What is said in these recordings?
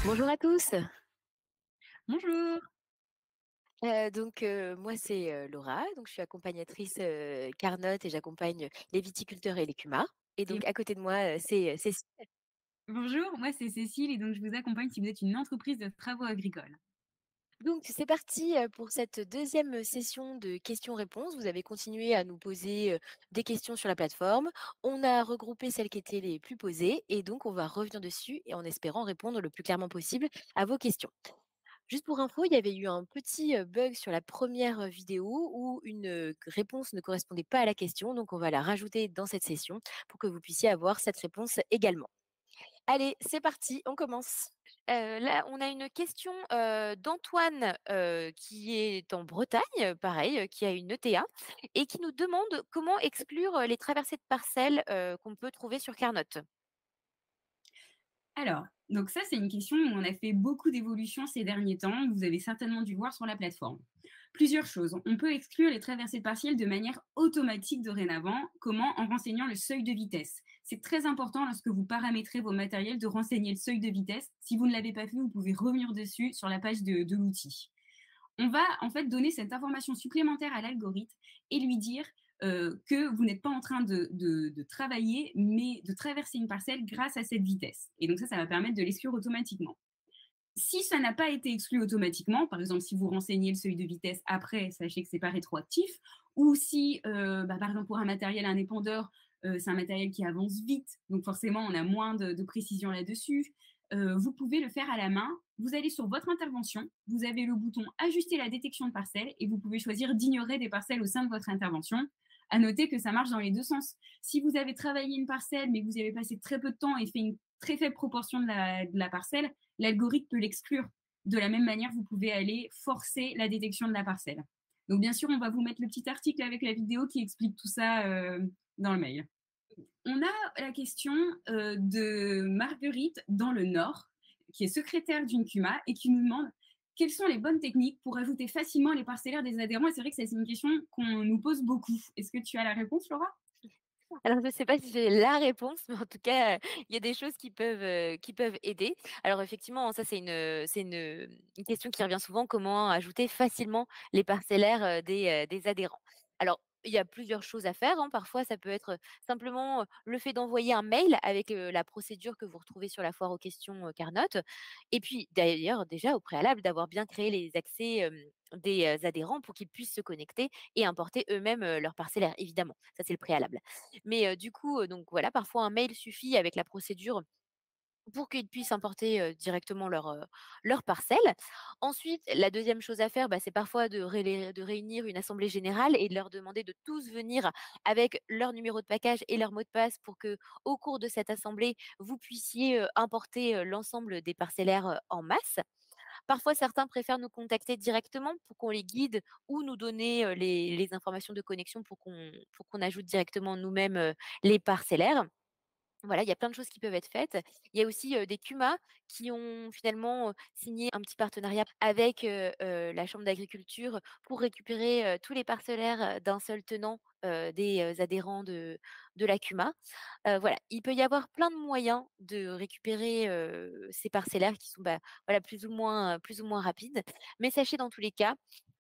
Bonjour à tous. Bonjour. Moi c'est, Laura, donc je suis accompagnatrice, Carnot et j'accompagne les viticulteurs et les cumards et Et donc à côté de moi, c'est Cécile. bonjour, moi c'est Cécile et donc je vous accompagne si vous êtes une entreprise de travaux agricoles. Donc c'est parti, pour cette deuxième session de questions-réponses. Vous avez continué à nous poser, des questions sur la plateforme. On a regroupé celles qui étaient les plus posées et donc on va revenir dessus et en espérant répondre le plus clairement possible à vos questions. Juste pour info, il y avait eu un petit, bug sur la première vidéo où une, réponse ne correspondait pas à la question, donc on va la rajouter dans cette session pour que vous puissiez avoir cette réponse également. Allez, c'est parti, on commence. Là, on a une question, d'Antoine, qui est en Bretagne, pareil, qui a une ETA et qui nous demande comment exclure, les traversées de parcelles, qu'on peut trouver sur Carnot. Alors, donc ça c'est une question où on a fait beaucoup d'évolutions ces derniers temps, vous avez certainement dû voir sur la plateforme. Plusieurs choses. On peut exclure les traversées partielles de manière automatique dorénavant. Comment? En renseignant le seuil de vitesse. C'est très important lorsque vous paramétrez vos matériels de renseigner le seuil de vitesse. Si vous ne l'avez pas fait, vous pouvez revenir dessus sur la page de l'outil. On va en fait donner cette information supplémentaire à l'algorithme et lui dire que vous n'êtes pas en train de travailler, mais de traverser une parcelle grâce à cette vitesse. Et donc ça va permettre de l'exclure automatiquement. Si ça n'a pas été exclu automatiquement, par exemple si vous renseignez le seuil de vitesse après, sachez que c'est pas rétroactif, ou si, par exemple pour un matériel, un épandeur, c'est un matériel qui avance vite, donc forcément on a moins de précision là-dessus. Vous pouvez le faire à la main. Vous allez sur votre intervention, vous avez le bouton ajuster la détection de parcelles et vous pouvez choisir d'ignorer des parcelles au sein de votre intervention. À noter que ça marche dans les deux sens. Si vous avez travaillé une parcelle mais que vous avez passé très peu de temps et fait une très faible proportion de la parcelle, l'algorithme peut l'exclure. De la même manière, vous pouvez aller forcer la détection de la parcelle. Donc bien sûr, on va vous mettre le petit article avec la vidéo qui explique tout ça dans le mail. On a la question de Marguerite dans le Nord, qui est secrétaire d'une CUMA et qui nous demande quelles sont les bonnes techniques pour ajouter facilement les parcellaires des adhérents. Et c'est vrai que c'est une question qu'on nous pose beaucoup. Est-ce que tu as la réponse, Laura? Alors, je ne sais pas si j'ai la réponse, mais en tout cas, il y a des choses qui peuvent aider. Alors effectivement, ça c'est une question qui revient souvent, comment ajouter facilement les parcellaires, des adhérents? Alors, il y a plusieurs choses à faire, hein. Parfois, ça peut être, simplement, le fait d'envoyer un mail avec, la procédure que vous retrouvez sur la foire aux questions, Carnot. Et puis d'ailleurs, déjà au préalable, d'avoir bien créé les accès, des, adhérents pour qu'ils puissent se connecter et importer eux-mêmes, leurs parcellaires, évidemment. Ça, c'est le préalable. Mais du coup, donc voilà, parfois un mail suffit avec la procédure pour qu'ils puissent importer, directement leur parcelle. Ensuite, la deuxième chose à faire, bah, c'est parfois de réunir une assemblée générale et de leur demander de tous venir avec leur numéro de package et leur mot de passe pour que, au cours de cette assemblée, vous puissiez, importer, l'ensemble des parcellaires, en masse. Parfois, certains préfèrent nous contacter directement pour qu'on les guide ou nous donner, les informations de connexion pour qu'on ajoute directement nous-mêmes, les parcellaires. Voilà, il y a plein de choses qui peuvent être faites. Il y a aussi, des CUMA qui ont finalement, signé un petit partenariat avec, la chambre d'agriculture pour récupérer, tous les parcellaires, d'un seul tenant, des, adhérents de la CUMA. Voilà, il peut y avoir plein de moyens de récupérer, ces parcellaires qui sont, bah, voilà, plus ou moins rapides. Mais sachez dans tous les cas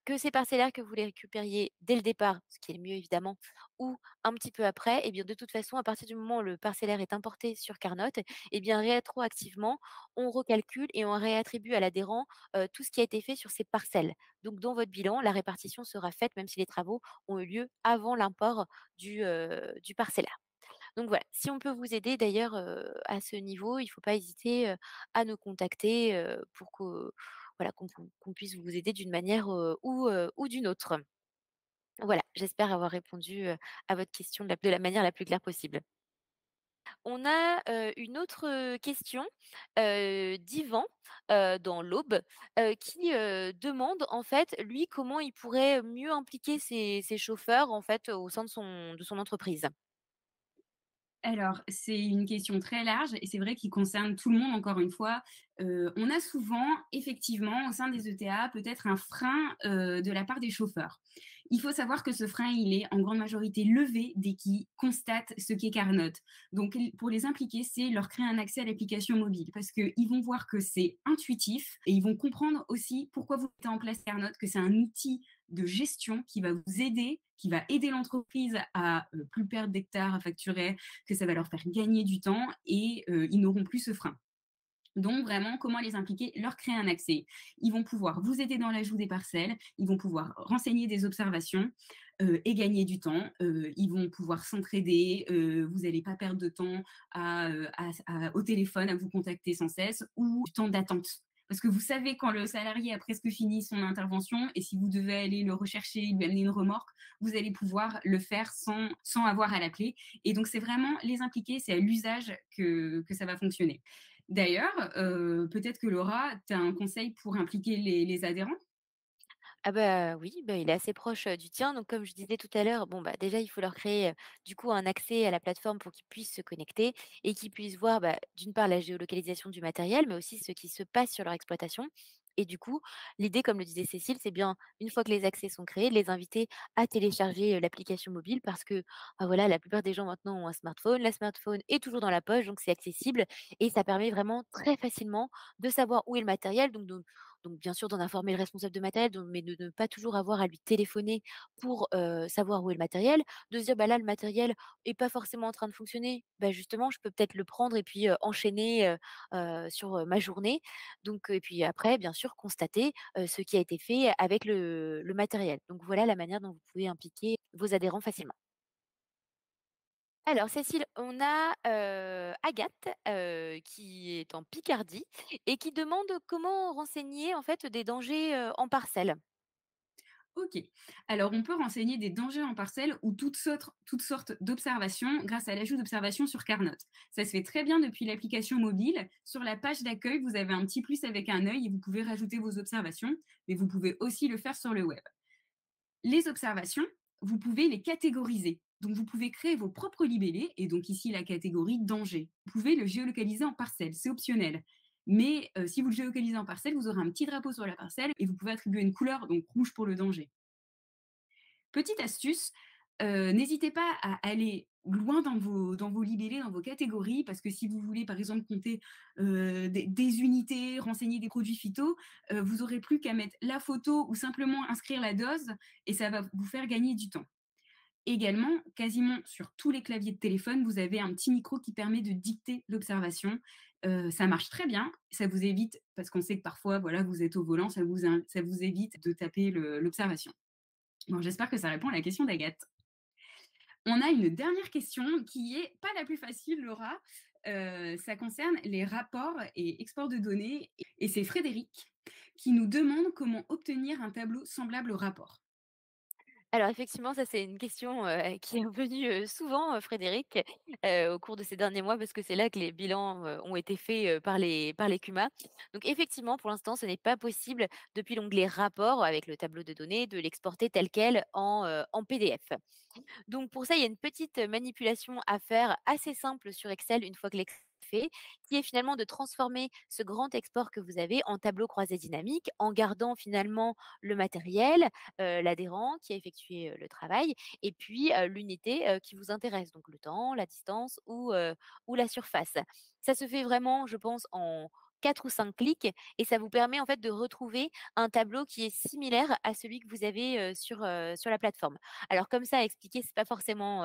que ces parcellaires, que vous les récupériez dès le départ, ce qui est le mieux évidemment, ou un petit peu après, et bien de toute façon, à partir du moment où le parcellaire est importé sur Carnot, et bien rétroactivement, on recalcule et on réattribue à l'adhérent, tout ce qui a été fait sur ces parcelles. Donc dans votre bilan, la répartition sera faite même si les travaux ont eu lieu avant l'import du parcellaire. Donc voilà, si on peut vous aider d'ailleurs, à ce niveau, il ne faut pas hésiter, à nous contacter, pour que voilà, qu'on puisse vous aider d'une manière, ou d'une autre. Voilà, j'espère avoir répondu, à votre question de la manière la plus claire possible. On a, une autre, question, d'Ivan, dans l'Aube, qui, demande en fait, lui, comment il pourrait mieux impliquer ses chauffeurs en fait, au sein de son entreprise. Alors, c'est une question très large et c'est vrai qu'il concerne tout le monde, encore une fois. On a souvent, effectivement, au sein des ETA, peut-être un frein de la part des chauffeurs. Il faut savoir que ce frein, il est en grande majorité levé dès qu'ils constatent ce qu'est Carnot. Donc, pour les impliquer, c'est leur créer un accès à l'application mobile parce qu'ils vont voir que c'est intuitif et ils vont comprendre aussi pourquoi vous mettez en place Carnot, que c'est un outil de gestion qui va vous aider, qui va aider l'entreprise à plus perdre d'hectares à facturer, que ça va leur faire gagner du temps et ils n'auront plus ce frein. Donc vraiment, comment les impliquer? Leur créer un accès. Ils vont pouvoir vous aider dans l'ajout des parcelles, ils vont pouvoir renseigner des observations et gagner du temps. Ils vont pouvoir s'entraider, vous n'allez pas perdre de temps au téléphone à vous contacter sans cesse ou du temps d'attente. Parce que vous savez quand le salarié a presque fini son intervention et si vous devez aller le rechercher, lui amener une remorque, vous allez pouvoir le faire sans avoir à l'appeler. Et donc c'est vraiment les impliquer, c'est à l'usage que ça va fonctionner. D'ailleurs, peut-être que Laura, tu as un conseil pour impliquer les adhérents? Ah bah, oui, bah, il est assez proche, du tien. Donc comme je disais tout à l'heure, bon, bah, déjà, il faut leur créer, du coup, un accès à la plateforme pour qu'ils puissent se connecter et qu'ils puissent voir, bah, d'une part, la géolocalisation du matériel, mais aussi ce qui se passe sur leur exploitation. Et du coup, l'idée, comme le disait Cécile, c'est bien, une fois que les accès sont créés, de les inviter à télécharger, l'application mobile parce que, bah, voilà, la plupart des gens maintenant ont un smartphone. La smartphone est toujours dans la poche, donc c'est accessible et ça permet vraiment très facilement de savoir où est le matériel, donc bien sûr d'en informer le responsable de matériel, mais de ne pas toujours avoir à lui téléphoner pour, savoir où est le matériel. De se dire: «Bah, là, le matériel est pas forcément en train de fonctionner». Bah, justement, je peux peut-être le prendre et puis, enchaîner, sur, ma journée. Donc et puis après, bien sûr, constater, ce qui a été fait avec le matériel. Donc voilà la manière dont vous pouvez impliquer vos adhérents facilement. Alors Cécile, on a, Agathe, qui est en Picardie et qui demande comment renseigner en fait des dangers, en parcelle. OK. Alors, on peut renseigner des dangers en parcelle ou toutes sortes d'observations grâce à l'ajout d'observations sur Carnot. Ça se fait très bien depuis l'application mobile. Sur la page d'accueil, vous avez un petit plus avec un œil et vous pouvez rajouter vos observations, mais vous pouvez aussi le faire sur le web. Les observations, vous pouvez les catégoriser. Donc, vous pouvez créer vos propres libellés, et donc ici la catégorie danger. Vous pouvez le géolocaliser en parcelle, c'est optionnel. Mais si vous le géolocalisez en parcelle, vous aurez un petit drapeau sur la parcelle et vous pouvez attribuer une couleur, donc rouge pour le danger. Petite astuce, n'hésitez pas à aller loin dans vos libellés, dans vos catégories, parce que si vous voulez, par exemple, compter, des unités, renseigner des produits phyto, vous aurez plus qu'à mettre la photo ou simplement inscrire la dose et ça va vous faire gagner du temps. Également, quasiment sur tous les claviers de téléphone, vous avez un petit micro qui permet de dicter l'observation. Ça marche très bien, ça vous évite parce qu'on sait que parfois, voilà, vous êtes au volant, ça vous évite de taper l'observation. Bon, j'espère que ça répond à la question d'Agathe. On a une dernière question qui est pas la plus facile, Laura. Ça concerne les rapports et exports de données. Et c'est Frédéric qui nous demande comment obtenir un tableau semblable au rapport. Alors effectivement, ça c'est une question, qui est revenue, souvent, Frédéric, au cours de ces derniers mois parce que c'est là que les bilans, ont été faits, par les CUMA. Donc effectivement, pour l'instant, ce n'est pas possible depuis l'onglet «Rapports» avec le tableau de données, de l'exporter tel quel en PDF. Donc pour ça, il y a une petite manipulation à faire assez simple sur Excel une fois que l'ex fait, qui est finalement de transformer ce grand export que vous avez en tableau croisé dynamique en gardant finalement le matériel, l'adhérent qui a effectué, le travail et puis, l'unité, qui vous intéresse, donc le temps, la distance ou la surface. Ça se fait vraiment, je pense, en 4 ou 5 clics et ça vous permet en fait de retrouver un tableau qui est similaire à celui que vous avez, sur la plateforme. Alors comme ça à expliquer, c'est pas forcément,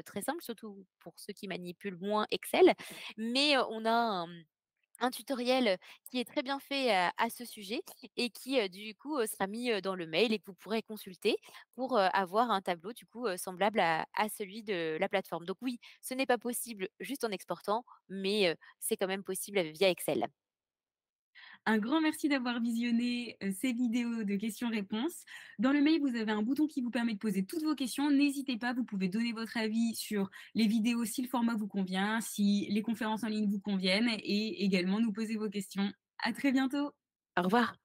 très simple, surtout pour ceux qui manipulent moins Excel, mais on a un tutoriel qui est très bien fait, à ce sujet et qui, du coup, sera mis, dans le mail et que vous pourrez consulter pour, avoir un tableau du coup, semblable à celui de la plateforme. Donc oui, ce n'est pas possible juste en exportant, mais, c'est quand même possible via Excel. Un grand merci d'avoir visionné ces vidéos de questions-réponses. Dans le mail, vous avez un bouton qui vous permet de poser toutes vos questions. N'hésitez pas, vous pouvez donner votre avis sur les vidéos si le format vous convient, si les conférences en ligne vous conviennent et également nous poser vos questions. À très bientôt. Au revoir.